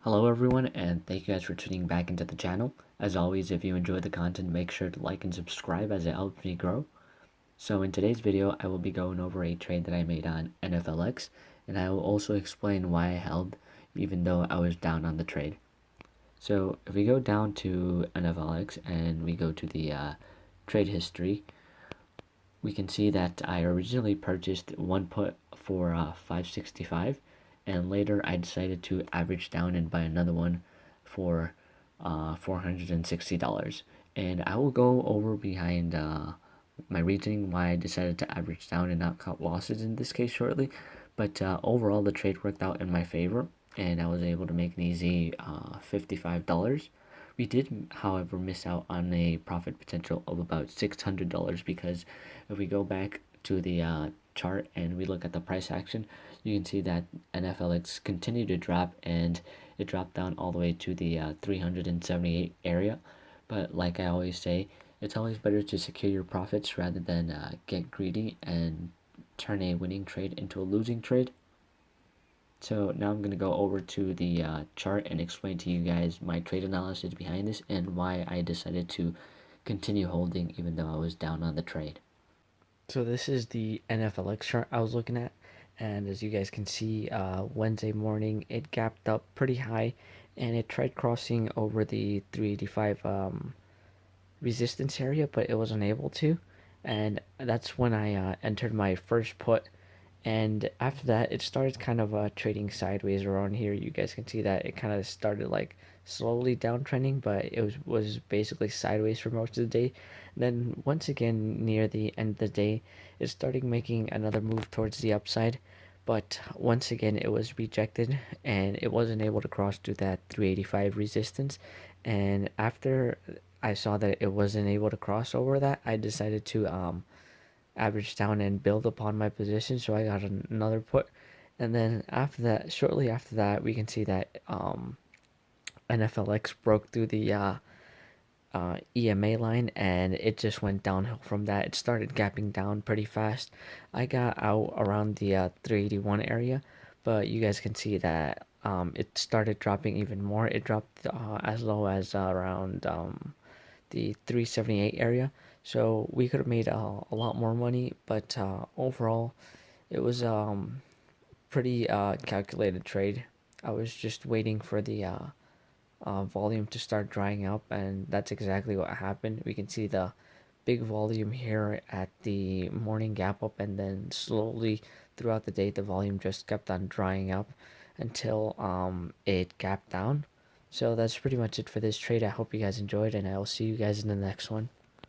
Hello everyone, and thank you guys for tuning back into the channel. As always, if you enjoyed the content, make sure to like and subscribe as it helps me grow. So in today's video, I will be going over a trade that I made on NFLX, and I will also explain why I held even though I was down on the trade. So if we go down to NFLX and we go to the trade history, we can see that I originally purchased one put for 565, and later I decided to average down and buy another one for $460. And I will go over behind my reasoning why I decided to average down and not cut losses in this case shortly. But overall, the trade worked out in my favor, and I was able to make an easy $55. We did, however, miss out on a profit potential of about $600 because if we go back to the chart and we look at the price action, you can see that NFLX continued to drop, and it dropped down all the way to the 378 area. But like I always say, it's always better to secure your profits rather than get greedy and turn a winning trade into a losing trade. So now I'm going to go over to the chart and explain to you guys my trade analysis behind this and why I decided to continue holding even though I was down on the trade. So this is the NFLX chart I was looking at, and as you guys can see, Wednesday morning it gapped up pretty high, and it tried crossing over the 385 resistance area, but it wasn't able to, and that's when I entered my first put. And after that, it started kind of trading sideways around here. You guys can see that it kind of started like slowly downtrending, but it was basically sideways for most of the day. Then once again near the end of the day, it started making another move towards the upside, but once again it was rejected and it wasn't able to cross through that 385 resistance. And after I saw that it wasn't able to cross over that, I decided to average down and build upon my position. So I got another put, and then after that, shortly after that, we can see that NFLX broke through the EMA line, and it just went downhill from that. It started gapping down pretty fast. I got out around the 381 area, but you guys can see that it started dropping even more. It dropped as low as around the 378 area. So we could have made a lot more money, but overall, it was pretty calculated trade. I was just waiting for the volume to start drying up, and that's exactly what happened. We can see the big volume here at the morning gap up, and then slowly throughout the day, the volume just kept on drying up until it gapped down. So that's pretty much it for this trade. I hope you guys enjoyed, and I'll see you guys in the next one.